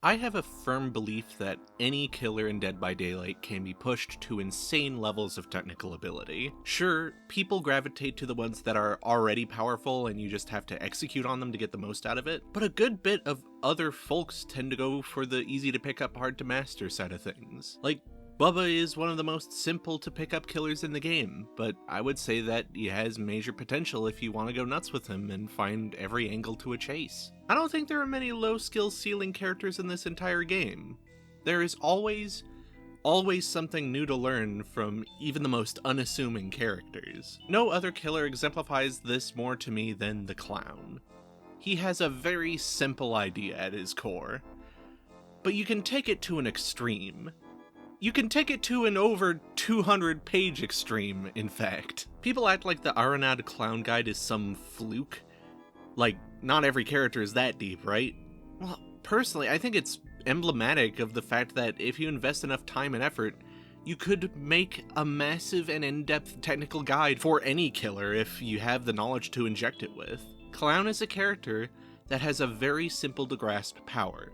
I have a firm belief that any killer in Dead by Daylight can be pushed to insane levels of technical ability. Sure, people gravitate to the ones that are already powerful and you just have to execute on them to get the most out of it, but a good bit of other folks tend to go for the easy to pick up, hard to master side of things. Like, Bubba is one of the most simple to pick up killers in the game, but I would say that he has major potential if you want to go nuts with him and find every angle to a chase. I don't think there are many low skill ceiling characters in this entire game. There is always something new to learn from even the most unassuming characters. No other killer exemplifies this more to me than the Clown. He has a very simple idea at his core, but you can take it to an extreme. You can take it to an over 200-page extreme, in fact. People act like the Aranad Clown Guide is some fluke. Like, not every character is that deep, right? Well, personally, I think it's emblematic of the fact that if you invest enough time and effort, you could make a massive and in-depth technical guide for any killer if you have the knowledge to inject it with. Clown is a character that has a very simple to grasp power,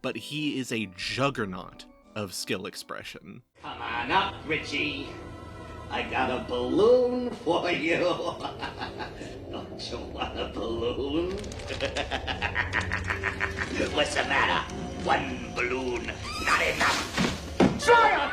but he is a juggernaut of skill expression. Come on up, Richie. I got a balloon for you. Don't you want a balloon? What's the matter? One balloon, not enough. Try it!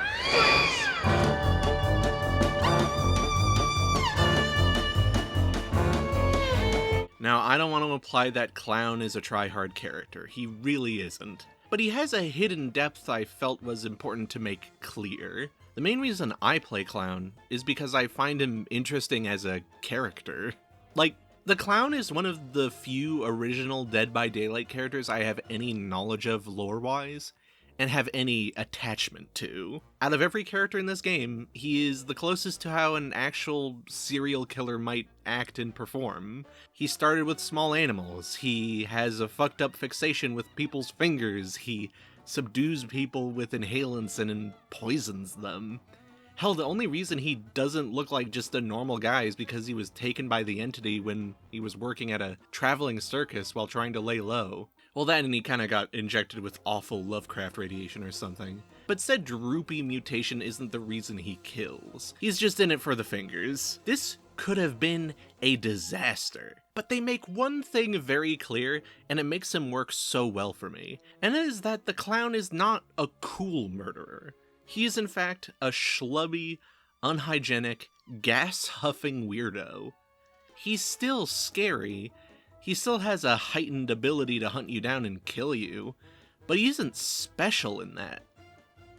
Now, I don't want to imply that Clown is a try-hard character. He really isn't. But he has a hidden depth I felt was important to make clear. The main reason I play Clown is because I find him interesting as a character. Like, the Clown is one of the few original Dead by Daylight characters I have any knowledge of lore-wise, and have any attachment to. Out of every character in this game, he is the closest to how an actual serial killer might act and perform. He started with small animals, he has a fucked up fixation with people's fingers, he subdues people with inhalants and poisons them. Hell, the only reason he doesn't look like just a normal guy is because he was taken by the entity when he was working at a traveling circus while trying to lay low. Well, that and he kinda got injected with awful Lovecraft radiation or something. But said droopy mutation isn't the reason he kills. He's just in it for the fingers. This could have been a disaster. But they make one thing very clear, and it makes him work so well for me. And it is that the Clown is not a cool murderer. He is in fact a schlubby, unhygienic, gas-huffing weirdo. He's still scary. He still has a heightened ability to hunt you down and kill you, but he isn't special in that.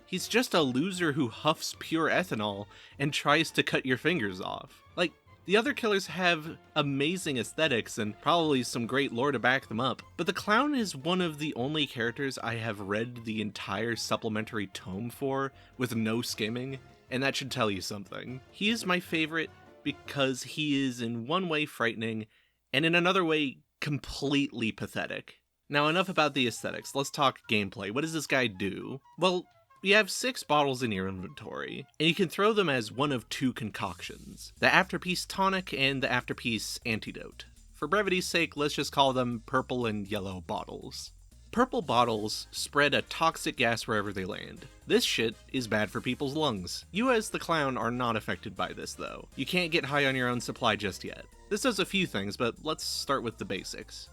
He's just a loser who huffs pure ethanol and tries to cut your fingers off. Like, the other killers have amazing aesthetics and probably some great lore to back them up, but the Clown is one of the only characters I have read the entire supplementary tome for with no skimming, and that should tell you something. He is my favorite because he is in one way frightening, and in another way, completely pathetic. Now, enough about the aesthetics, let's talk gameplay. What does this guy do? Well, you have 6 bottles in your inventory, and you can throw them as one of 2 concoctions. The Afterpiece Tonic and the Afterpiece Antidote. For brevity's sake, let's just call them purple and yellow bottles. Purple bottles spread a toxic gas wherever they land. This shit is bad for people's lungs. You as the Clown are not affected by this though. You can't get high on your own supply just yet. This does a few things, but let's start with the basics.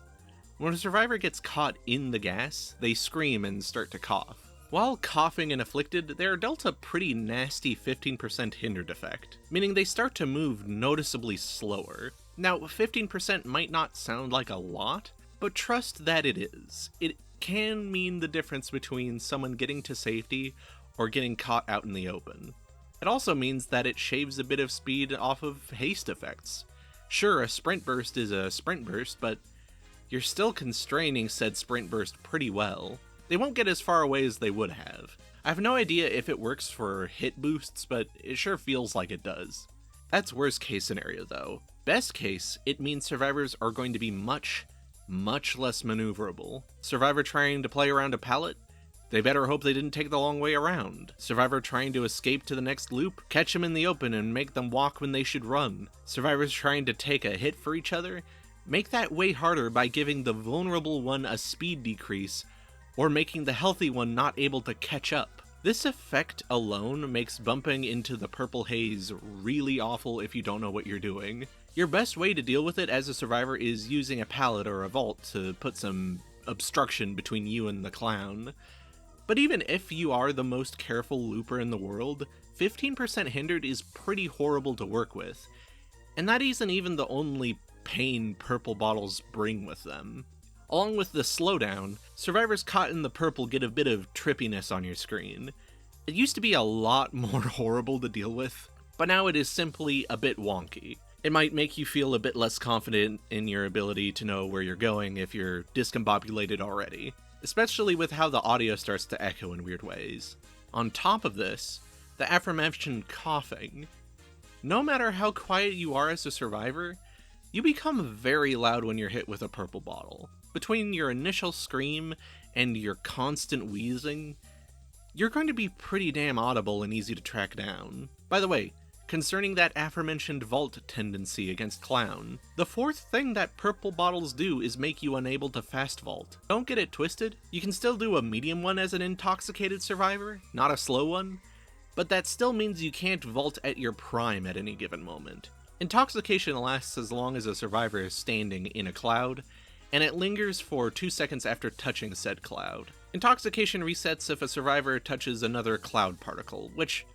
When a survivor gets caught in the gas, they scream and start to cough. While coughing and afflicted, they are dealt a pretty nasty 15% hindered effect, meaning they start to move noticeably slower. Now, 15% might not sound like a lot, but trust that it is. It can mean the difference between someone getting to safety or getting caught out in the open. It also means that it shaves a bit of speed off of haste effects. Sure, a sprint burst is a sprint burst, but you're still constraining said sprint burst pretty well. They won't get as far away as they would have. I have no idea if it works for hit boosts, but it sure feels like it does. That's worst case scenario though. Best case, it means survivors are going to be much less maneuverable. Survivor trying to play around a pallet? They better hope they didn't take the long way around. Survivor trying to escape to the next loop? Catch them in the open and make them walk when they should run. Survivors trying to take a hit for each other? Make that way harder by giving the vulnerable one a speed decrease, or making the healthy one not able to catch up. This effect alone makes bumping into the purple haze really awful if you don't know what you're doing. Your best way to deal with it as a survivor is using a pallet or a vault to put some obstruction between you and the clown. But even if you are the most careful looper in the world, 15% hindered is pretty horrible to work with. And that isn't even the only pain purple bottles bring with them. Along with the slowdown, survivors caught in the purple get a bit of trippiness on your screen. It used to be a lot more horrible to deal with, but now it is simply a bit wonky. It might make you feel a bit less confident in your ability to know where you're going if you're discombobulated already, especially with how the audio starts to echo in weird ways. On top of this, the aforementioned coughing. No matter how quiet you are as a survivor, you become very loud when you're hit with a purple bottle. Between your initial scream and your constant wheezing, you're going to be pretty damn audible and easy to track down. By the way, concerning that aforementioned vault tendency against clown, the fourth thing that purple bottles do is make you unable to fast vault. Don't get it twisted, you can still do a medium one as an intoxicated survivor, not a slow one, but that still means you can't vault at your prime at any given moment. Intoxication lasts as long as a survivor is standing in a cloud, and it lingers for 2 seconds after touching said cloud. Intoxication resets if a survivor touches another cloud particle, which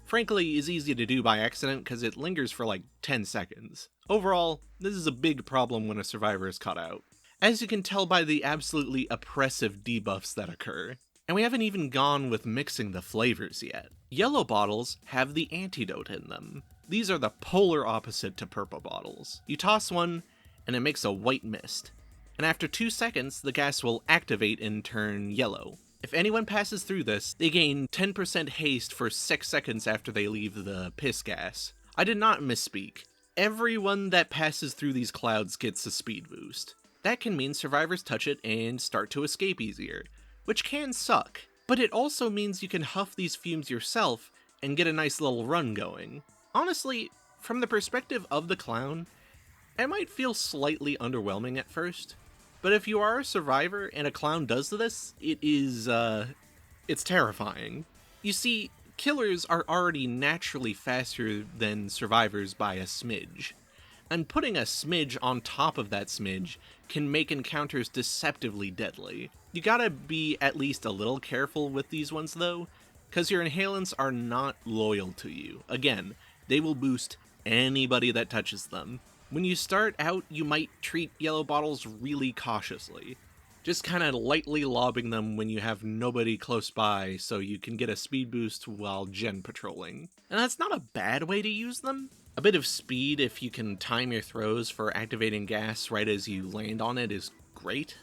frankly is easy to do by accident because it lingers for like 10 seconds. Overall, this is a big problem when a survivor is caught out, as you can tell by the absolutely oppressive debuffs that occur. And we haven't even gone with mixing the flavors yet. Yellow bottles have the antidote in them. These are the polar opposite to purple bottles. You toss one, and it makes a white mist. And after 2 seconds, the gas will activate and turn yellow. If anyone passes through this, they gain 10% haste for 6 seconds after they leave the piss gas. I did not misspeak. Everyone that passes through these clouds gets a speed boost. That can mean survivors touch it and start to escape easier, which can suck. But it also means you can huff these fumes yourself and get a nice little run going. Honestly, from the perspective of the clown, it might feel slightly underwhelming at first. But if you are a survivor and a clown does this, it's terrifying. You see, killers are already naturally faster than survivors by a smidge. And putting a smidge on top of that smidge can make encounters deceptively deadly. You gotta be at least a little careful with these ones though, because your inhalants are not loyal to you. Again, they will boost anybody that touches them. When you start out, you might treat yellow bottles really cautiously, just kind of lightly lobbing them when you have nobody close by so you can get a speed boost while gen patrolling. And that's not a bad way to use them. A bit of speed if you can time your throws for activating gas right as you land on it is great,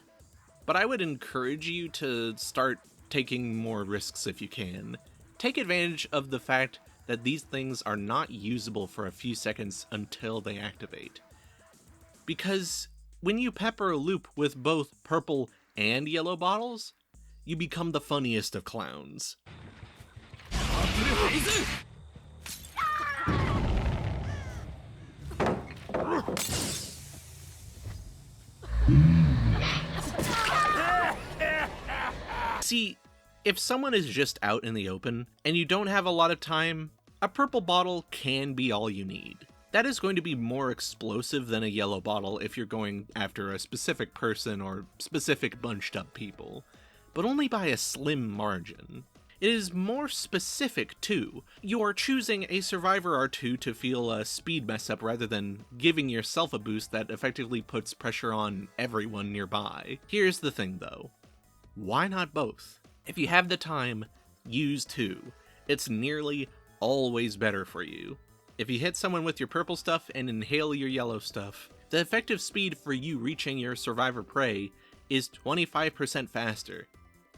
but I would encourage you to start taking more risks if you can. Take advantage of the fact that these things are not usable for a few seconds until they activate. Because when you pepper a loop with both purple and yellow bottles, you become the funniest of clowns. See, if someone is just out in the open, and you don't have a lot of time, a purple bottle can be all you need. That is going to be more explosive than a yellow bottle if you're going after a specific person or specific bunched up people, but only by a slim margin. It is more specific too. You are choosing a survivor or two to feel a speed mess up rather than giving yourself a boost that effectively puts pressure on everyone nearby. Here's the thing though. Why not both? If you have the time, use two. It's nearly always better for you. If you hit someone with your purple stuff and inhale your yellow stuff, the effective speed for you reaching your survivor prey is 25% faster,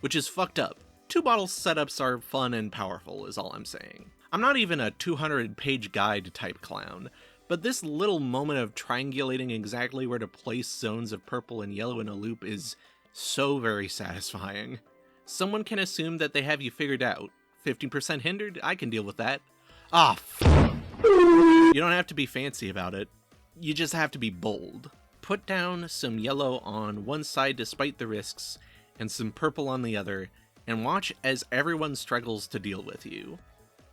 which is fucked up. 2 bottle setups are fun and powerful is all I'm saying. I'm not even a 200-page guide type clown, but this little moment of triangulating exactly where to place zones of purple and yellow in a loop is so very satisfying. Someone can assume that they have you figured out. 15% hindered? I can deal with that. You don't have to be fancy about it. You just have to be bold. Put down some yellow on one side despite the risks, and some purple on the other, and watch as everyone struggles to deal with you.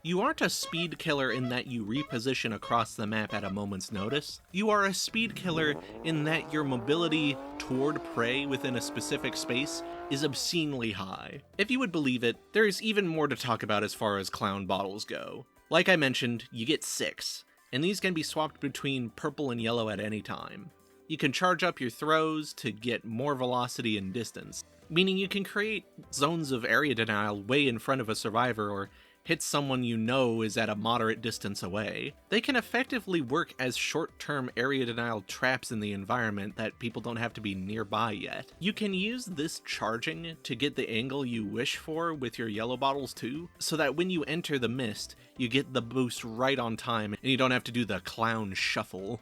You aren't a speed killer in that you reposition across the map at a moment's notice. You are a speed killer in that your mobility toward prey within a specific space is obscenely high. If you would believe it, there is even more to talk about as far as clown bottles go. Like I mentioned, you get 6, and these can be swapped between purple and yellow at any time. You can charge up your throws to get more velocity and distance, meaning you can create zones of area denial way in front of a survivor or hit someone you know is at a moderate distance away. They can effectively work as short-term area denial traps in the environment that people don't have to be nearby yet. You can use this charging to get the angle you wish for with your yellow bottles too, so that when you enter the mist, you get the boost right on time and you don't have to do the clown shuffle.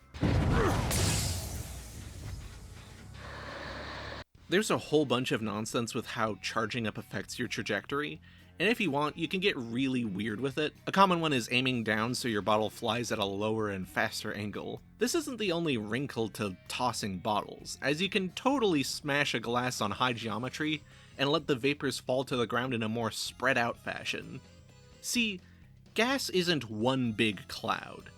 There's a whole bunch of nonsense with how charging up affects your trajectory, and if you want, you can get really weird with it. A common one is aiming down so your bottle flies at a lower and faster angle. This isn't the only wrinkle to tossing bottles, as you can totally smash a glass on high geometry and let the vapors fall to the ground in a more spread out fashion. See, gas isn't one big cloud.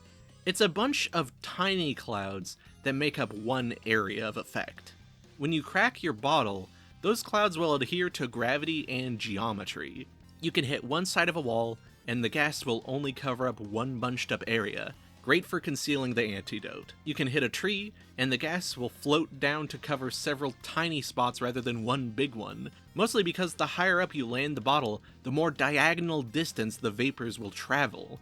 It's a bunch of tiny clouds that make up one area of effect. When you crack your bottle, those clouds will adhere to gravity and geometry. You can hit one side of a wall, and the gas will only cover up one bunched up area, great for concealing the antidote. You can hit a tree, and the gas will float down to cover several tiny spots rather than one big one, mostly because the higher up you land the bottle, the more diagonal distance the vapors will travel.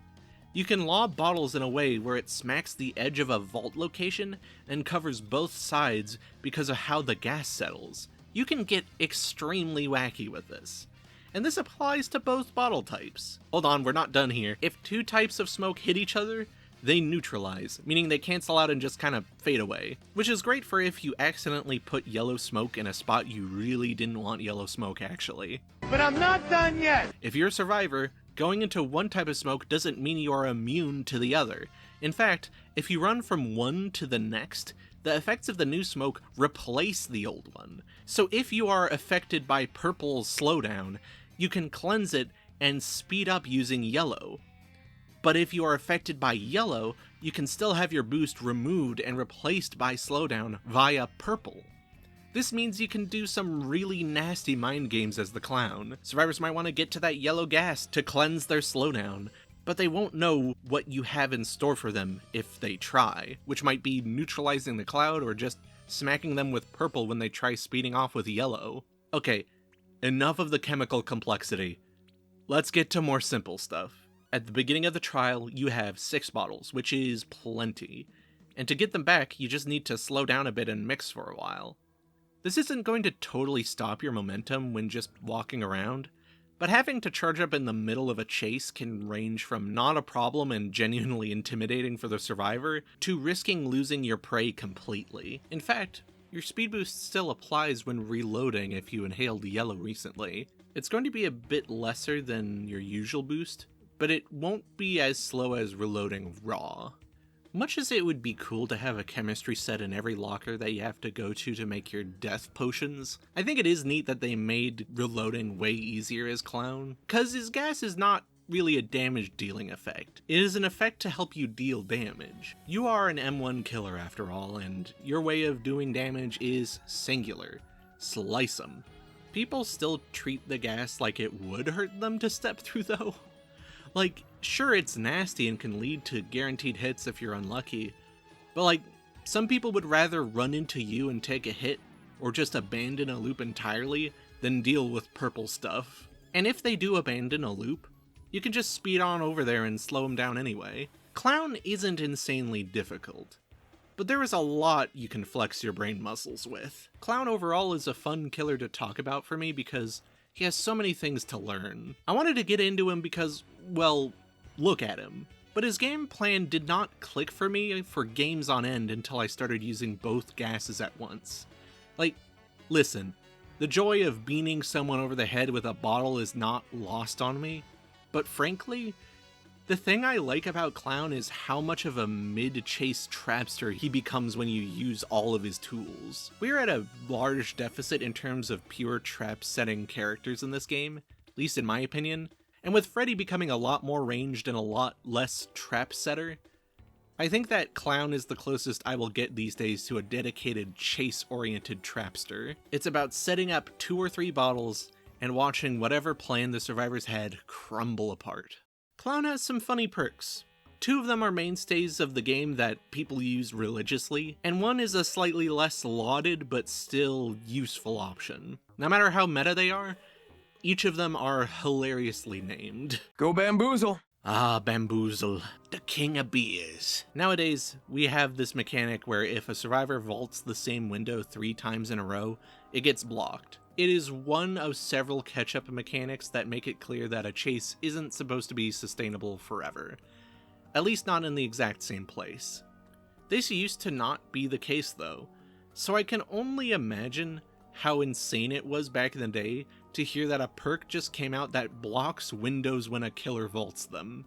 You can lob bottles in a way where it smacks the edge of a vault location and covers both sides because of how the gas settles. You can get extremely wacky with this. And this applies to both bottle types. Hold on, we're not done here. If 2 types of smoke hit each other, they neutralize, meaning they cancel out and just kind of fade away. Which is great for if you accidentally put yellow smoke in a spot you really didn't want yellow smoke actually. But I'm not done yet! If you're a survivor, going into one type of smoke doesn't mean you are immune to the other. In fact, if you run from one to the next, the effects of the new smoke replace the old one. So if you are affected by purple's slowdown, you can cleanse it and speed up using yellow. But if you are affected by yellow, you can still have your boost removed and replaced by slowdown via purple. This means you can do some really nasty mind games as the clown. Survivors might want to get to that yellow gas to cleanse their slowdown, but they won't know what you have in store for them if they try, which might be neutralizing the cloud or just smacking them with purple when they try speeding off with yellow. Okay, enough of the chemical complexity. Let's get to more simple stuff. At the beginning of the trial, you have 6 bottles, which is plenty. And to get them back, you just need to slow down a bit and mix for a while. This isn't going to totally stop your momentum when just walking around, but having to charge up in the middle of a chase can range from not a problem and genuinely intimidating for the survivor, to risking losing your prey completely. In fact, your speed boost still applies when reloading if you inhaled yellow recently. It's going to be a bit lesser than your usual boost, but it won't be as slow as reloading raw. Much as it would be cool to have a chemistry set in every locker that you have to go to make your death potions, I think it is neat that they made reloading way easier as Clown, cause his gas is not really a damage dealing effect. It is an effect to help you deal damage. You are an M1 killer after all, and your way of doing damage is singular. Slice 'em. People still treat the gas like it would hurt them to step through though. Like, sure it's nasty and can lead to guaranteed hits if you're unlucky, but like, some people would rather run into you and take a hit, or just abandon a loop entirely, than deal with purple stuff. And if they do abandon a loop, you can just speed on over there and slow them down anyway. Clown isn't insanely difficult, but there is a lot you can flex your brain muscles with. Clown overall is a fun killer to talk about for me because he has so many things to learn. I wanted to get into him because, well, look at him. But his game plan did not click for me for games on end until I started using both gases at once. Like, listen, the joy of beaning someone over the head with a bottle is not lost on me, but frankly, The thing I like about Clown is how much of a mid-chase trapster he becomes when you use all of his tools. We're at a large deficit in terms of pure trap-setting characters in this game, at least in my opinion, and with Freddy becoming a lot more ranged and a lot less trap-setter, I think that Clown is the closest I will get these days to a dedicated chase-oriented trapster. It's about setting up 2 or 3 bottles and watching whatever plan the survivors had crumble apart. Clown has some funny perks. 2 of them are mainstays of the game that people use religiously, and 1 is a slightly less lauded but still useful option. No matter how meta they are, each of them are hilariously named. Go Bamboozle! Ah, Bamboozle, the king of beers. Nowadays, we have this mechanic where if a survivor vaults the same window 3 times in a row, it gets blocked. It is one of several catch-up mechanics that make it clear that a chase isn't supposed to be sustainable forever. At least not in the exact same place. This used to not be the case though, so I can only imagine how insane it was back in the day to hear that a perk just came out that blocks windows when a killer vaults them.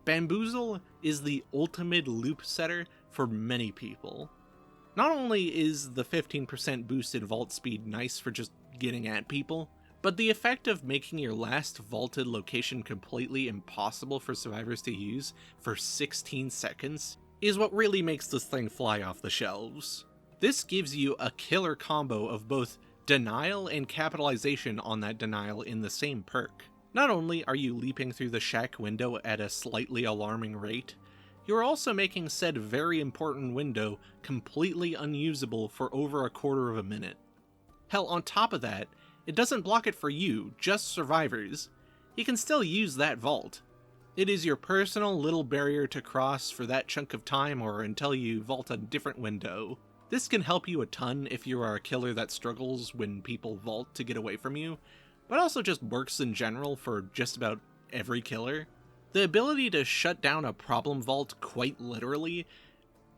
Bamboozle is the ultimate loop setter for many people. Not only is the 15% boost in vault speed nice for just getting at people, but the effect of making your last vaulted location completely impossible for survivors to use for 16 seconds is what really makes this thing fly off the shelves. This gives you a killer combo of both denial and capitalization on that denial in the same perk. Not only are you leaping through the shack window at a slightly alarming rate, you're also making said very important window completely unusable for over a quarter of a minute. Hell, on top of that, it doesn't block it for you, just survivors. You can still use that vault. It is your personal little barrier to cross for that chunk of time or until you vault a different window. This can help you a ton if you are a killer that struggles when people vault to get away from you, but also just works in general for just about every killer. The ability to shut down a problem vault quite literally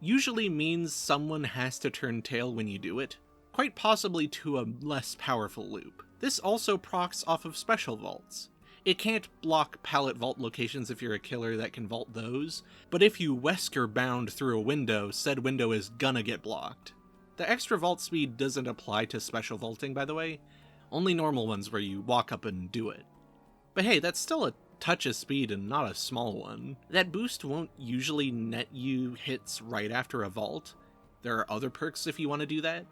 usually means someone has to turn tail when you do it, quite possibly to a less powerful loop. This also procs off of special vaults. It can't block pallet vault locations if you're a killer that can vault those, but if you Wesker bound through a window, said window is gonna get blocked. The extra vault speed doesn't apply to special vaulting, by the way, only normal ones where you walk up and do it. But hey, that's still a touch of speed and not a small one. That boost won't usually net you hits right after a vault. There are other perks if you want to do that,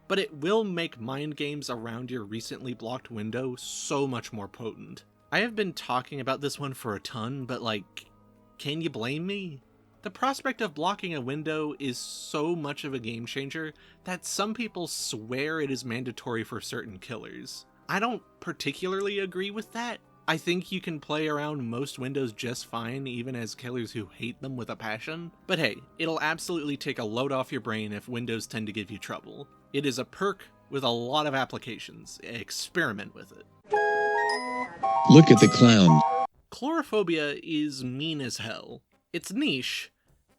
but it will make mind games around your recently blocked window so much more potent. I have been talking about this one for a ton, but like, can you blame me? The prospect of blocking a window is so much of a game changer that some people swear it is mandatory for certain killers. I don't particularly agree with that. I think you can play around most windows just fine, even as killers who hate them with a passion. But hey, it'll absolutely take a load off your brain if windows tend to give you trouble. It is a perk with a lot of applications. Experiment with it. Look at the clown. Chlorophobia is mean as hell. It's niche,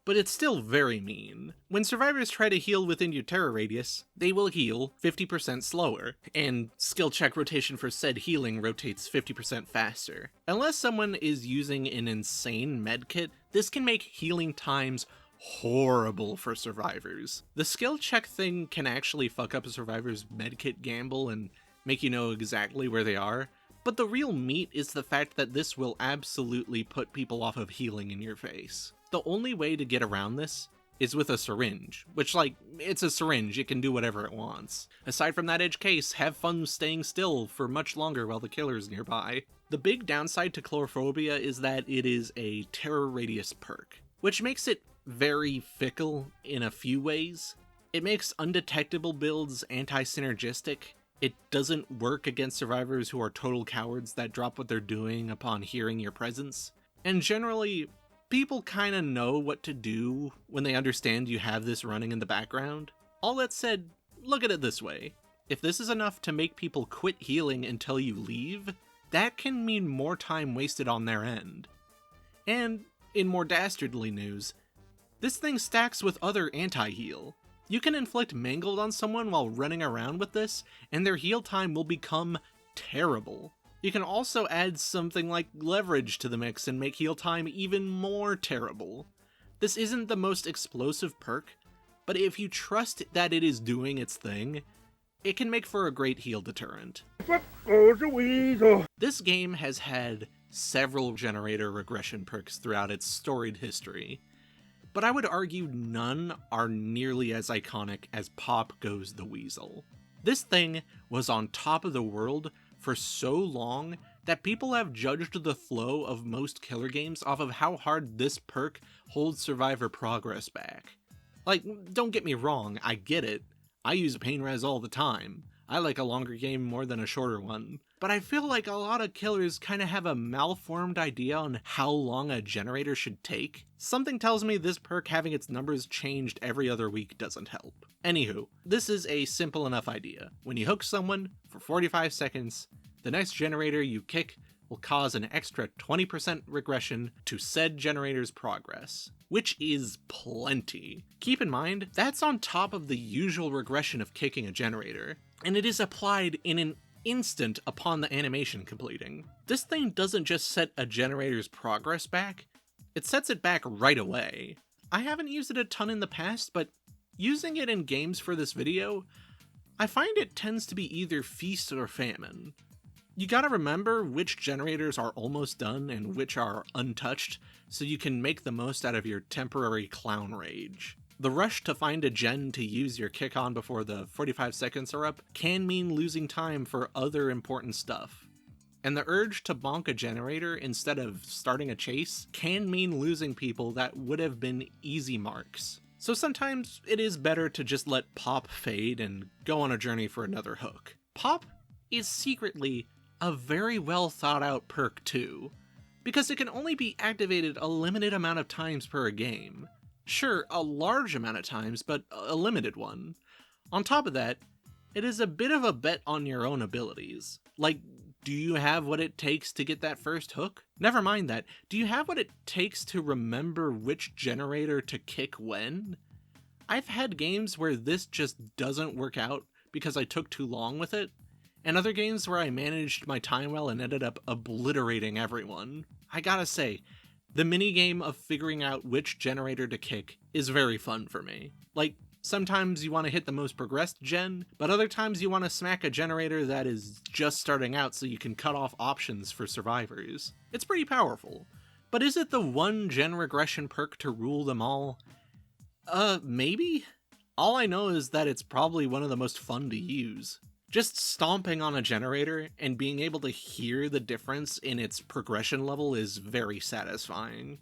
but it's still very mean. When survivors try to heal within your terror radius, they will heal 50% slower, and skill check rotation for said healing rotates 50% faster. Unless someone is using an insane medkit, this can make healing times horrible for survivors. The skill check thing can actually fuck up a survivor's medkit gamble and make you know exactly where they are, but the real meat is the fact that this will absolutely put people off of healing in your face. The only way to get around this is with a syringe, which, like, it's a syringe, it can do whatever it wants. Aside from that edge case, have fun staying still for much longer while the killer's nearby. The big downside to Chlorophobia is that it is a terror radius perk, which makes it very fickle in a few ways. It makes undetectable builds anti-synergistic. It doesn't work against survivors who are total cowards that drop what they're doing upon hearing your presence. And generally, people kinda know what to do when they understand you have this running in the background. All that said, look at it this way. If this is enough to make people quit healing until you leave, that can mean more time wasted on their end. And, in more dastardly news, this thing stacks with other anti-heal. You can inflict mangled on someone while running around with this, and their heal time will become terrible. You can also add something like leverage to the mix and make heal time even more terrible. This isn't the most explosive perk, but if you trust that it is doing its thing, it can make for a great heal deterrent. This game has had several generator regression perks throughout its storied history, but I would argue none are nearly as iconic as Pop Goes the Weasel. This thing was on top of the world for so long that people have judged the flow of most killer games off of how hard this perk holds survivor progress back. Like, don't get me wrong, I get it. I use pain res all the time. I like a longer game more than a shorter one. But I feel like a lot of killers kinda have a malformed idea on how long a generator should take. Something tells me this perk having its numbers changed every other week doesn't help. Anywho, this is a simple enough idea. When you hook someone for 45 seconds, the next generator you kick will cause an extra 20% regression to said generator's progress, which is plenty. Keep in mind, that's on top of the usual regression of kicking a generator, and it is applied in an instant upon the animation completing. This thing doesn't just set a generator's progress back, it sets it back right away. I haven't used it a ton in the past, but using it in games for this video, I find it tends to be either feast or famine. You gotta remember which generators are almost done and which are untouched, so you can make the most out of your temporary clown rage. The rush to find a gen to use your kick on before the 45 seconds are up can mean losing time for other important stuff. And the urge to bonk a generator instead of starting a chase can mean losing people that would have been easy marks. So sometimes it is better to just let Pop fade and go on a journey for another hook. Pop is secretly a very well thought out perk too, because it can only be activated a limited amount of times per game. Sure, a large amount of times, but a limited one. On top of that, it is a bit of a bet on your own abilities. Like, do you have what it takes to get that first hook? Never mind that, do you have what it takes to remember which generator to kick when? I've had games where this just doesn't work out because I took too long with it, and other games where I managed my time well and ended up obliterating everyone. I gotta say, the minigame of figuring out which generator to kick is very fun for me. Like, sometimes you want to hit the most progressed gen, but other times you want to smack a generator that is just starting out so you can cut off options for survivors. It's pretty powerful. But is it the one gen regression perk to rule them all? Maybe? All I know is that it's probably one of the most fun to use. Just stomping on a generator and being able to hear the difference in its progression level is very satisfying.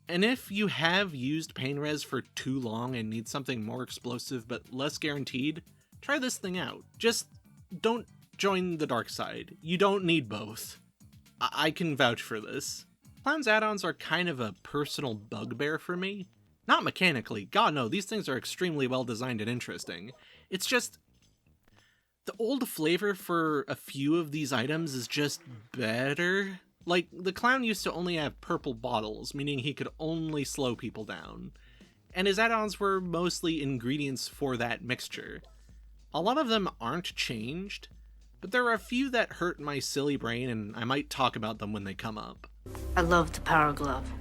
And if you have used pain res for too long and need something more explosive but less guaranteed, try this thing out. Just don't join the dark side. You don't need both. I can vouch for this. Clown's add-ons are kind of a personal bugbear for me. Not mechanically, god no, these things are extremely well designed and interesting. It's just, the old flavor for a few of these items is just better. Like, the clown used to only have purple bottles, meaning he could only slow people down. And his add-ons were mostly ingredients for that mixture. A lot of them aren't changed, but there are a few that hurt my silly brain and I might talk about them when they come up. I love the power glove.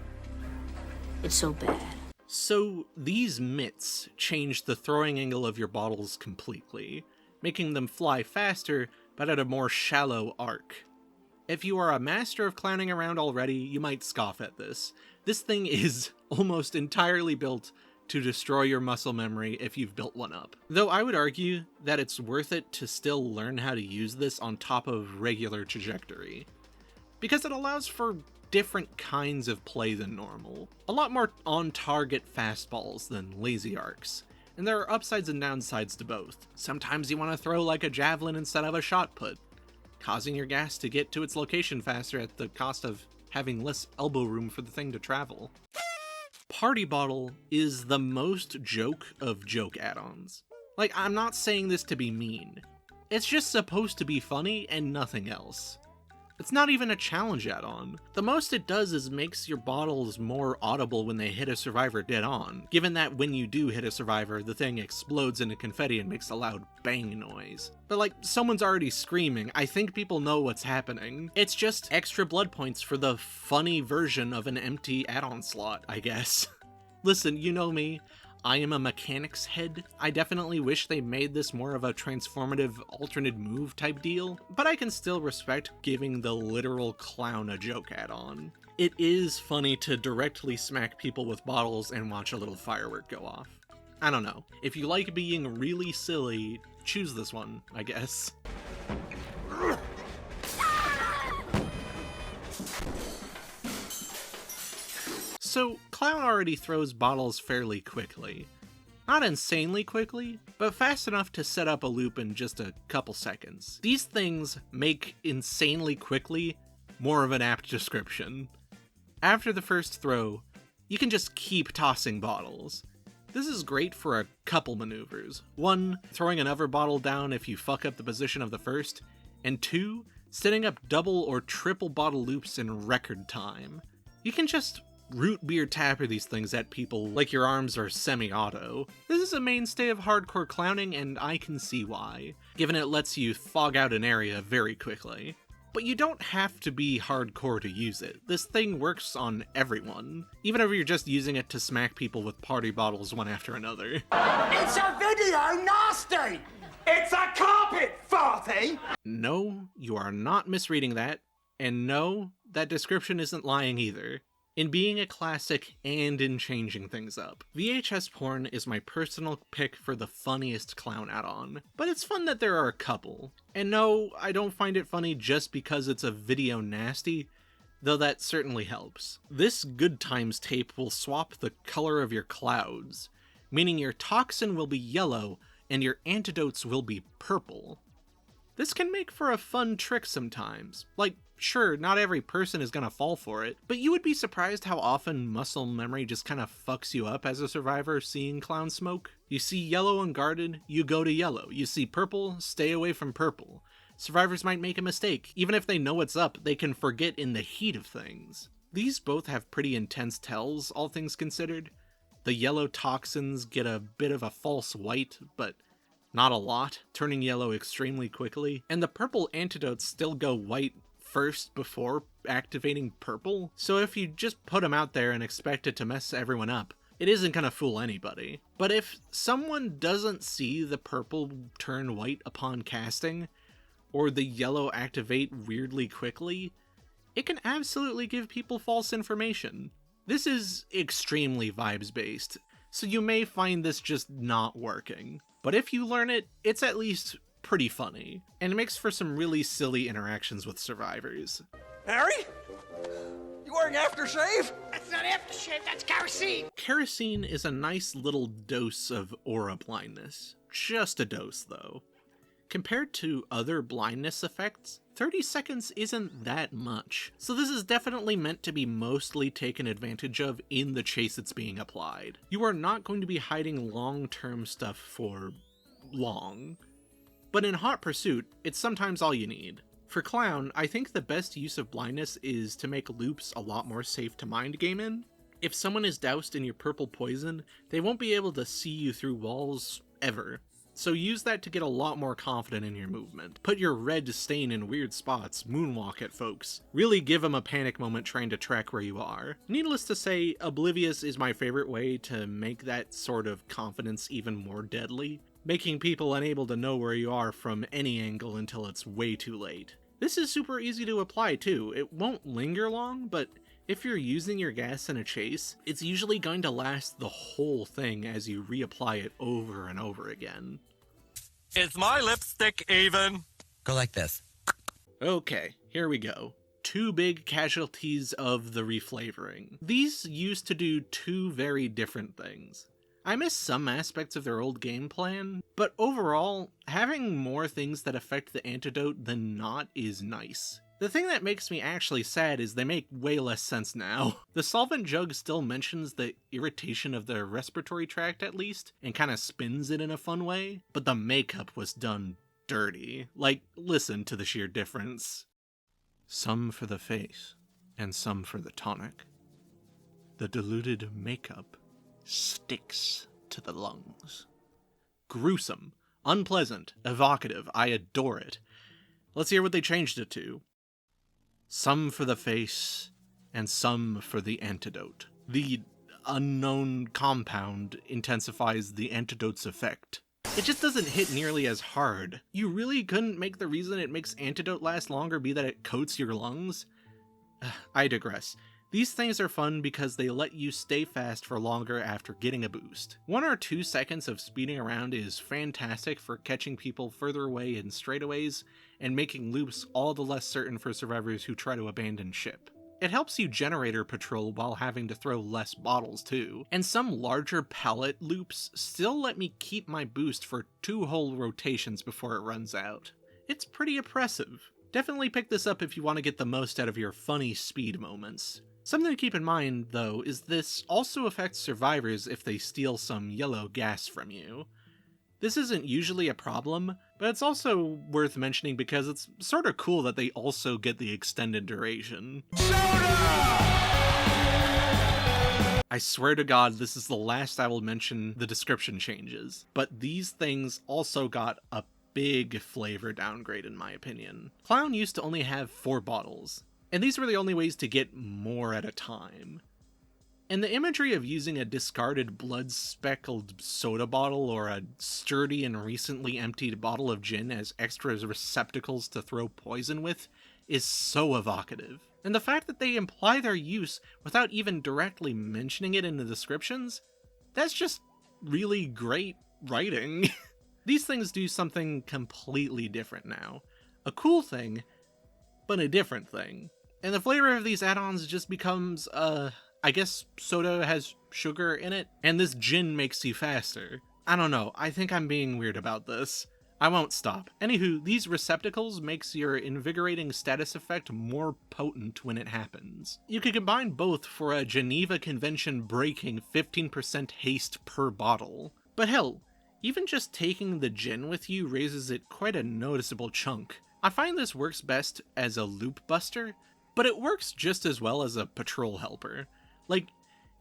It's so bad. So these mitts change the throwing angle of your bottles completely, making them fly faster but at a more shallow arc. If you are a master of clowning around already, you might scoff at this. This thing is almost entirely built to destroy your muscle memory if you've built one up. Though I would argue that it's worth it to still learn how to use this on top of regular trajectory, because it allows for different kinds of play than normal. A lot more on-target fastballs than lazy arcs, and there are upsides and downsides to both. Sometimes you want to throw like a javelin instead of a shot put, causing your gas to get to its location faster at the cost of having less elbow room for the thing to travel. Party Bottle is the most joke of joke add-ons. Like, I'm not saying this to be mean. It's just supposed to be funny and nothing else. It's not even a challenge add-on. The most it does is makes your bottles more audible when they hit a survivor dead on, given that when you do hit a survivor, the thing explodes into confetti and makes a loud bang noise. But like, someone's already screaming, I think people know what's happening. It's just extra blood points for the funny version of an empty add-on slot, I guess. Listen, you know me. I am a mechanics head. I definitely wish they made this more of a transformative alternate move type deal, but I can still respect giving the literal clown a joke add-on. It is funny to directly smack people with bottles and watch a little firework go off. I don't know. If you like being really silly, choose this one, I guess. So, Clown already throws bottles fairly quickly. Not insanely quickly, but fast enough to set up a loop in just a couple seconds. These things make insanely quickly more of an apt description. After the first throw, you can just keep tossing bottles. This is great for a couple maneuvers. 1, throwing another bottle down if you fuck up the position of the first, and 2, setting up double or triple bottle loops in record time. You can just root beer tapper these things at people like your arms are semi-auto. This is a mainstay of hardcore clowning, and I can see why, given it lets you fog out an area very quickly. But you don't have to be hardcore to use it. This thing works on everyone, even if you're just using it to smack people with party bottles one after another. It's a video nasty! It's a carpet farty! No, you are not misreading that, and no, that description isn't lying either. In being a classic and in changing things up. VHS porn is my personal pick for the funniest clown add-on, but it's fun that there are a couple. And no, I don't find it funny just because it's a video nasty, though that certainly helps. This Good Times tape will swap the color of your clouds, meaning your toxin will be yellow and your antidotes will be purple. This can make for a fun trick sometimes. Like, sure, not every person is gonna fall for it, but you would be surprised how often muscle memory just kinda fucks you up as a survivor seeing clown smoke. You see yellow unguarded, you go to yellow. You see purple, stay away from purple. Survivors might make a mistake. Even if they know what's up, they can forget in the heat of things. These both have pretty intense tells, all things considered. The yellow toxins get a bit of a false white, but not a lot, turning yellow extremely quickly. And the purple antidotes still go white first before activating purple, so if you just put them out there and expect it to mess everyone up, it isn't gonna fool anybody. But if someone doesn't see the purple turn white upon casting, or the yellow activate weirdly quickly, it can absolutely give people false information. This is extremely vibes-based, so you may find this just not working. But if you learn it, it's at least pretty funny, and it makes for some really silly interactions with survivors. Harry? You wearing aftershave? That's not aftershave, that's kerosene! Kerosene is a nice little dose of aura blindness. Just a dose, though. Compared to other blindness effects, 30 seconds isn't that much, so this is definitely meant to be mostly taken advantage of in the chase it's being applied. You are not going to be hiding long-term stuff for long. But in Hot Pursuit, it's sometimes all you need. For Clown, I think the best use of blindness is to make loops a lot more safe to mind game in. If someone is doused in your purple poison, they won't be able to see you through walls ever. So use that to get a lot more confident in your movement. Put your red stain in weird spots, moonwalk at folks. Really give them a panic moment trying to track where you are. Needless to say, Oblivious is my favorite way to make that sort of confidence even more deadly, making people unable to know where you are from any angle until it's way too late. This is super easy to apply too. It won't linger long, but if you're using your gas in a chase, it's usually going to last the whole thing as you reapply it over and over again. Is my lipstick even? Go like this. Okay, here we go. 2 big casualties of the reflavoring. These used to do 2 very different things. I miss some aspects of their old game plan, but overall, having more things that affect the antidote than not is nice. The thing that makes me actually sad is they make way less sense now. The solvent jug still mentions the irritation of the respiratory tract at least, and kinda spins it in a fun way, but the makeup was done dirty. Like, listen to the sheer difference. Some for the face, and some for the tonic. The diluted makeup sticks to the lungs. Gruesome, unpleasant, evocative. I adore it. Let's hear what they changed it to. Some for the face, and some for the antidote. The unknown compound intensifies the antidote's effect. It just doesn't hit nearly as hard. You really couldn't make the reason it makes antidote last longer be that it coats your lungs? I digress. These things are fun because they let you stay fast for longer after getting a boost. 1 or 2 seconds of speeding around is fantastic for catching people further away in straightaways and making loops all the less certain for survivors who try to abandon ship. It helps you generator patrol while having to throw less bottles too, and some larger pallet loops still let me keep my boost for 2 whole rotations before it runs out. It's pretty oppressive. Definitely pick this up if you want to get the most out of your funny speed moments. Something to keep in mind, though, is this also affects survivors if they steal some yellow gas from you. This isn't usually a problem, but it's also worth mentioning because it's sort of cool that they also get the extended duration. I swear to God, this is the last I will mention the description changes, but these things also got a big flavor downgrade in my opinion. Clown used to only have 4 bottles, and these were the only ways to get more at a time. And the imagery of using a discarded blood-speckled soda bottle or a sturdy and recently emptied bottle of gin as extra receptacles to throw poison with is so evocative. And the fact that they imply their use without even directly mentioning it in the descriptions, that's just really great writing. These things do something completely different now. A cool thing, but a different thing. And the flavor of these add-ons just becomes, I guess soda has sugar in it, and this gin makes you faster. I don't know, I think I'm being weird about this. I won't stop. Anywho, these receptacles makes your invigorating status effect more potent when it happens. You can combine both for a Geneva Convention breaking 15% haste per bottle. But hell, even just taking the gin with you raises it quite a noticeable chunk. I find this works best as a loop buster, but it works just as well as a patrol helper. Like,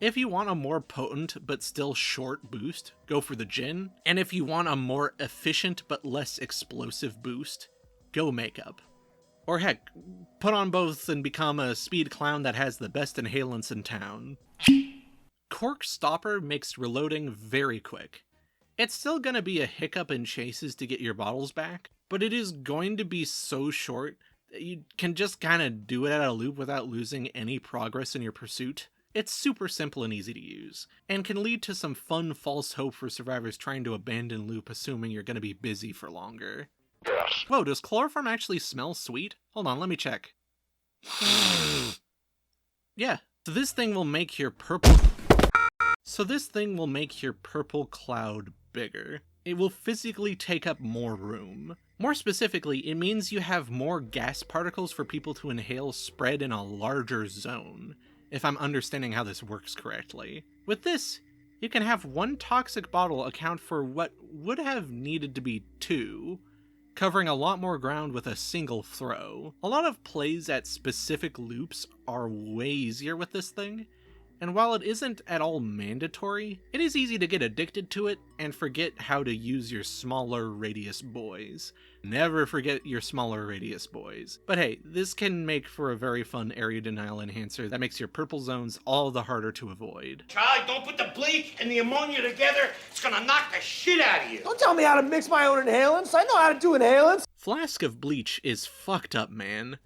if you want a more potent but still short boost, go for the gin. And if you want a more efficient but less explosive boost, go makeup. Or heck, put on both and become a speed clown that has the best inhalants in town. Cork Stopper makes reloading very quick. It's still gonna be a hiccup in chases to get your bottles back, but it is going to be so short that you can just kinda do it at a loop without losing any progress in your pursuit. It's super simple and easy to use, and can lead to some fun false hope for survivors trying to abandon loop assuming you're going to be busy for longer. Yes. Whoa, does chloroform actually smell sweet? Hold on, let me check. Yeah, so this thing will make your purple cloud bigger. It will physically take up more room. More specifically, it means you have more gas particles for people to inhale spread in a larger zone, if I'm understanding how this works correctly. With this, you can have 1 toxic bottle account for what would have needed to be 2, covering a lot more ground with a single throw. A lot of plays at specific loops are way easier with this thing, and while it isn't at all mandatory, it is easy to get addicted to it and forget how to use your smaller radius boys. Never forget your smaller radius boys. But hey, this can make for a very fun area denial enhancer that makes your purple zones all the harder to avoid. Charlie, don't put the bleach and the ammonia together. It's gonna knock the shit out of you. Don't tell me how to mix my own inhalants. I know how to do inhalants. Flask of bleach is fucked up, man.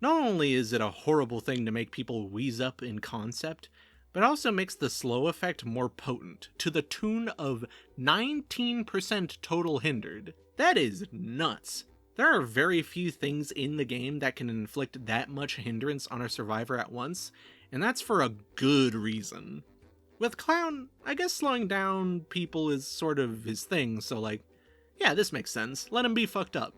Not only is it a horrible thing to make people wheeze up in concept, but also makes the slow effect more potent, to the tune of 19% total hindered. That is nuts. There are very few things in the game that can inflict that much hindrance on a survivor at once, and that's for a good reason. With Clown, I guess slowing down people is sort of his thing, so like, yeah, this makes sense. Let him be fucked up.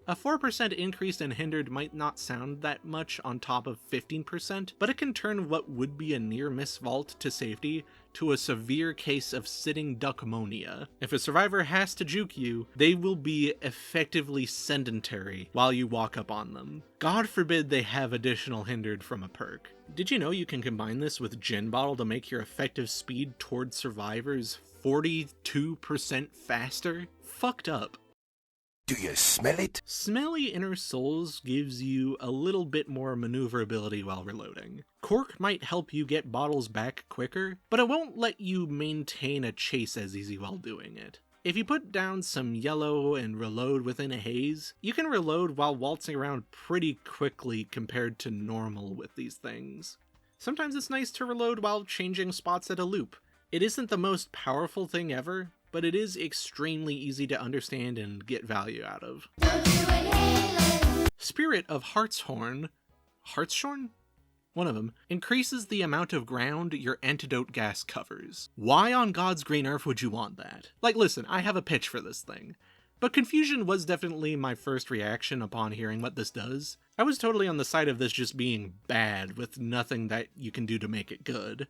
A 4% increase in hindered might not sound that much on top of 15%, but it can turn what would be a near-miss vault to safety to a severe case of sitting duckmonia. If a survivor has to juke you, they will be effectively sedentary while you walk up on them. God forbid they have additional hindered from a perk. Did you know you can combine this with Gin Bottle to make your effective speed towards survivors 42% faster? Fucked up. Do you smell it? Smelly Inner Souls gives you a little bit more maneuverability while reloading. Cork might help you get bottles back quicker, but it won't let you maintain a chase as easy while doing it. If you put down some yellow and reload within a haze, you can reload while waltzing around pretty quickly compared to normal with these things. Sometimes it's nice to reload while changing spots at a loop. It isn't the most powerful thing ever, but it is extremely easy to understand and get value out of. Spirit of Hartshorn, one of them, increases the amount of ground your antidote gas covers. Why on God's green earth would you want that? Like, listen, I have a pitch for this thing, but confusion was definitely my first reaction upon hearing what this does. I was totally on the side of this just being bad with nothing that you can do to make it good.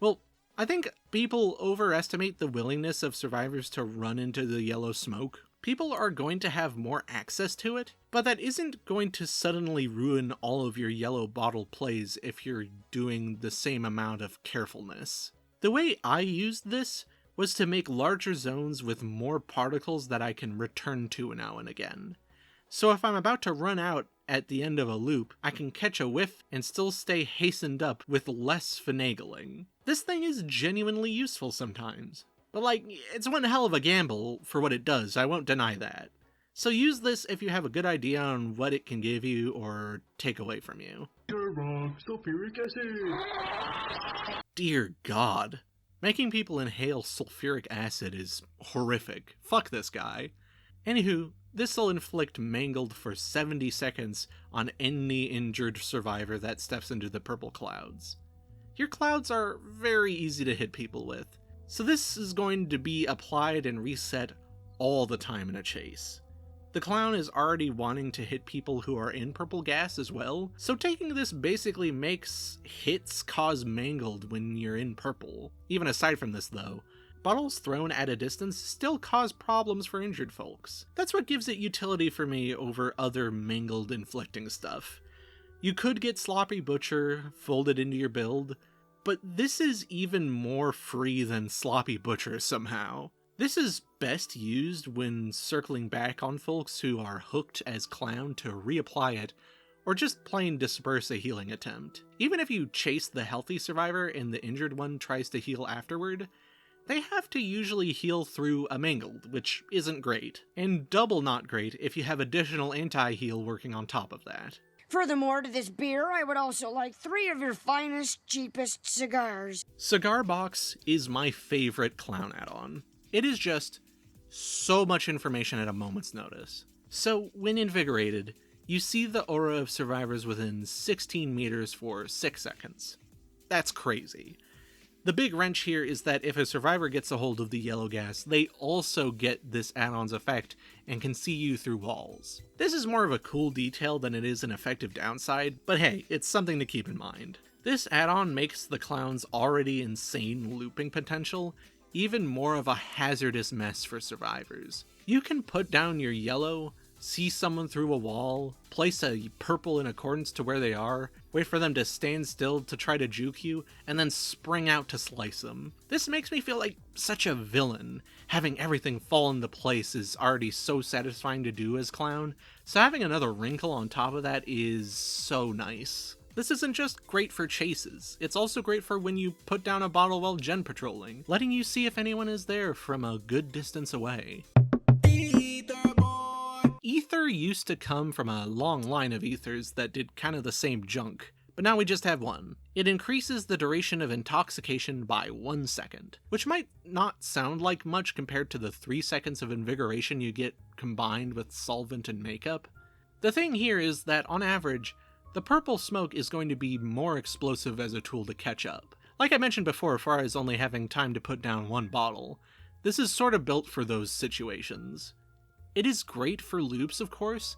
Well, I think people overestimate the willingness of survivors to run into the yellow smoke. People are going to have more access to it, but that isn't going to suddenly ruin all of your yellow bottle plays if you're doing the same amount of carefulness. The way I used this was to make larger zones with more particles that I can return to now and again. So if I'm about to run out at the end of a loop, I can catch a whiff and still stay hastened up with less finagling. This thing is genuinely useful sometimes. But like, it's one hell of a gamble for what it does, I won't deny that. So use this if you have a good idea on what it can give you or take away from you. You're wrong, sulfuric acid! Dear God. Making people inhale sulfuric acid is horrific. Fuck this guy. Anywho, this'll inflict mangled for 70 seconds on any injured survivor that steps into the purple clouds. Your clouds are very easy to hit people with, so this is going to be applied and reset all the time in a chase. The clown is already wanting to hit people who are in purple gas as well, so taking this basically makes hits cause mangled when you're in purple. Even aside from this though, bottles thrown at a distance still cause problems for injured folks. That's what gives it utility for me over other mangled inflicting stuff. You could get Sloppy Butcher folded into your build, but this is even more free than Sloppy Butcher somehow. This is best used when circling back on folks who are hooked as clown to reapply it, or just plain disperse a healing attempt. Even if you chase the healthy survivor and the injured one tries to heal afterward, they have to usually heal through a mangled, which isn't great, and double not great if you have additional anti-heal working on top of that. Furthermore to this beer, I would also like 3 of your finest, cheapest cigars. Cigar Box is my favorite clown add-on. It is just so much information at a moment's notice. So, when invigorated, you see the aura of survivors within 16 meters for 6 seconds. That's crazy. The big wrench here is that if a survivor gets a hold of the yellow gas, they also get this add-on's effect and can see you through walls. This is more of a cool detail than it is an effective downside, but hey, it's something to keep in mind. This add-on makes the clown's already insane looping potential even more of a hazardous mess for survivors. You can put down your yellow, see someone through a wall, place a purple in accordance to where they are, wait for them to stand still to try to juke you, and then spring out to slice them. This makes me feel like such a villain. Having everything fall into place is already so satisfying to do as clown, so having another wrinkle on top of that is so nice. This isn't just great for chases, it's also great for when you put down a bottle while gen patrolling, letting you see if anyone is there from a good distance away. Ether used to come from a long line of ethers that did kind of the same junk, but now we just have one. It increases the duration of intoxication by 1 second, which might not sound like much compared to the 3 seconds of invigoration you get combined with solvent and makeup. The thing here is that on average, the purple smoke is going to be more explosive as a tool to catch up. Like I mentioned before, as far as only having time to put down 1 bottle, this is sort of built for those situations. It is great for loops, of course,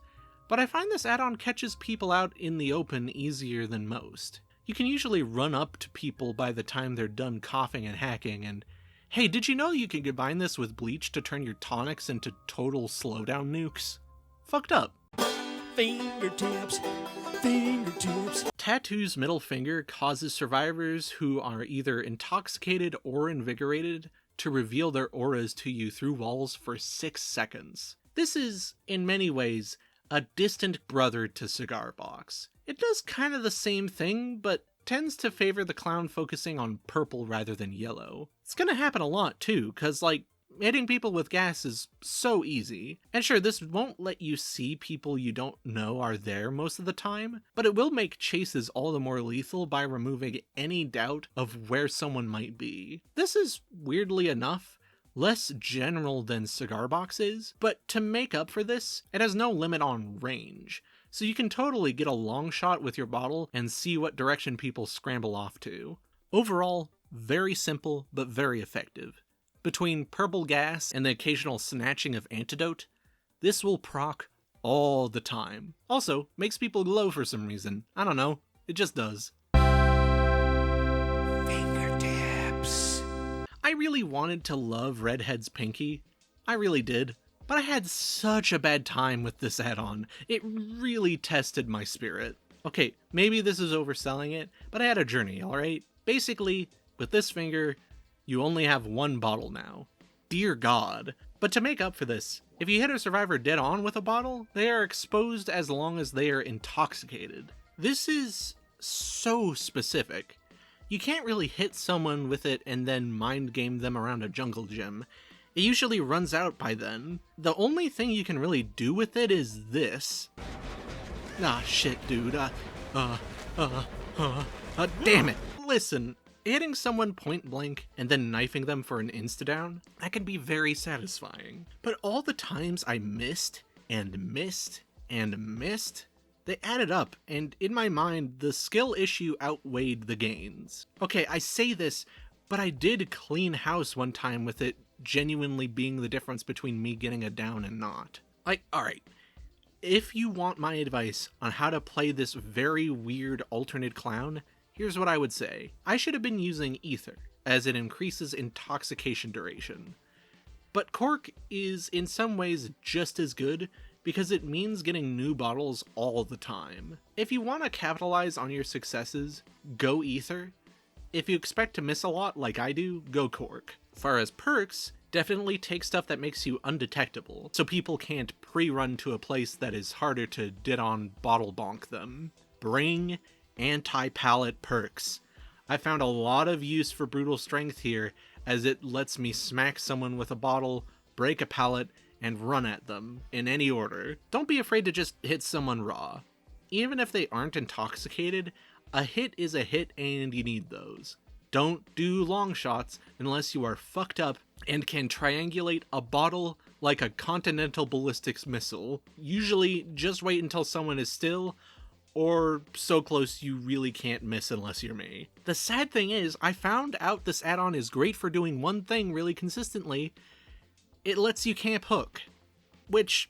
but I find this add-on catches people out in the open easier than most. You can usually run up to people by the time they're done coughing and hacking, and hey, did you know you can combine this with bleach to turn your tonics into total slowdown nukes? Fucked up. Fingertips, fingertips. Tattoo's middle finger causes survivors who are either intoxicated or invigorated to reveal their auras to you through walls for 6 seconds. This is, in many ways, a distant brother to Cigar Box. It does kind of the same thing, but tends to favor the clown focusing on purple rather than yellow. It's gonna happen a lot too, cause hitting people with gas is so easy. And sure, this won't let you see people you don't know are there most of the time, but it will make chases all the more lethal by removing any doubt of where someone might be. This is, weirdly enough, less general than Cigar Box is, but to make up for this, it has no limit on range, so you can totally get a long shot with your bottle and see what direction people scramble off to. Overall, very simple, but very effective. Between purple gas and the occasional snatching of antidote, this will proc all the time. Also, makes people glow for some reason. I don't know, it just does. Fingertips. I really wanted to love Redhead's Pinky. I really did. But I had such a bad time with this add-on. It really tested my spirit. Okay, maybe this is overselling it, but I had a journey, alright? Basically, with this finger, you only have one bottle now. Dear God. But to make up for this, if you hit a survivor dead on with a bottle, they are exposed as long as they are intoxicated. This is so specific. You can't really hit someone with it and then mind game them around a jungle gym. It usually runs out by then. The only thing you can really do with it is this. Ah, shit, dude. Damn it. Listen, hitting someone point blank and then knifing them for an insta-down, that can be very satisfying. But all the times I missed, and missed, and missed, they added up, and in my mind, the skill issue outweighed the gains. Okay, I say this, but I did clean house one time with it genuinely being the difference between me getting a down and not. Alright, if you want my advice on how to play this very weird alternate clown, here's what I would say. I should have been using Ether, as it increases intoxication duration. But Cork is in some ways just as good, because it means getting new bottles all the time. If you want to capitalize on your successes, go Ether. If you expect to miss a lot like I do, go Cork. Far as perks, definitely take stuff that makes you undetectable, so people can't pre-run to a place that is harder to dead-on bottle bonk them. Bring anti-pallet perks. I found a lot of use for Brutal Strength here, as it lets me smack someone with a bottle, break a pallet, and run at them, in any order. Don't be afraid to just hit someone raw. Even if they aren't intoxicated, a hit is a hit and you need those. Don't do long shots unless you are fucked up and can triangulate a bottle like a continental ballistics missile. Usually, just wait until someone is still, or so close you really can't miss unless you're me. The sad thing is, I found out this add-on is great for doing one thing really consistently. It lets you camp hook, which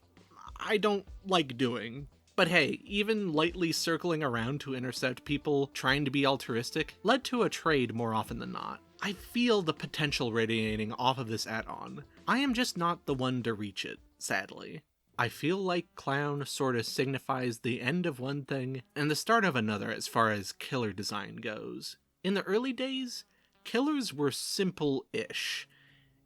I don't like doing. But hey, even lightly circling around to intercept people trying to be altruistic led to a trade more often than not. I feel the potential radiating off of this add-on. I am just not the one to reach it, sadly. I feel like Clown sorta signifies the end of one thing and the start of another as far as killer design goes. In the early days, killers were simple-ish,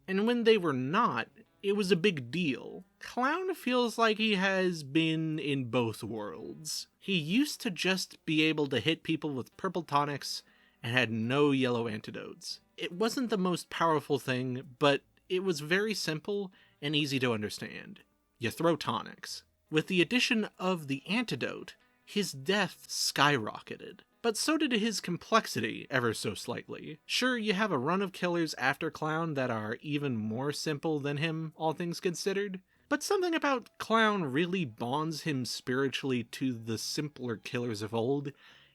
and when they were not, it was a big deal. Clown feels like he has been in both worlds. He used to just be able to hit people with purple tonics and had no yellow antidotes. It wasn't the most powerful thing, but it was very simple and easy to understand. You throw tonics. With the addition of the antidote, his death skyrocketed. But so did his complexity, ever so slightly. Sure, you have a run of killers after Clown that are even more simple than him, all things considered. But something about Clown really bonds him spiritually to the simpler killers of old,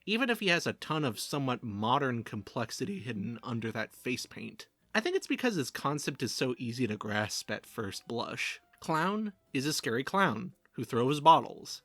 even if he has a ton of somewhat modern complexity hidden under that face paint. I think it's because his concept is so easy to grasp at first blush. Clown is a scary clown who throws bottles.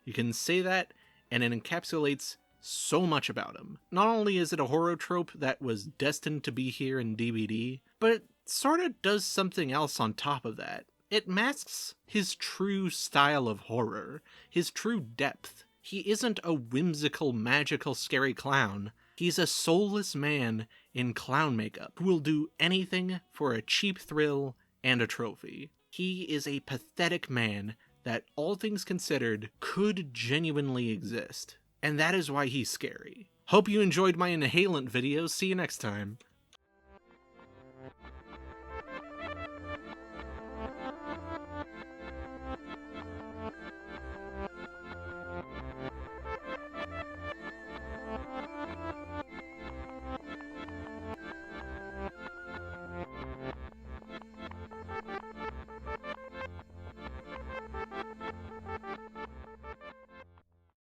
You can say that, and it encapsulates so much about him. Not only is it a horror trope that was destined to be here in DBD, but it sorta does something else on top of that. It masks his true style of horror, his true depth. He isn't a whimsical, magical, scary clown. He's a soulless man in clown makeup who will do anything for a cheap thrill and a trophy. He is a pathetic man that, all things considered, could genuinely exist. And that is why he's scary. Hope you enjoyed my Inhalant video. See you next time.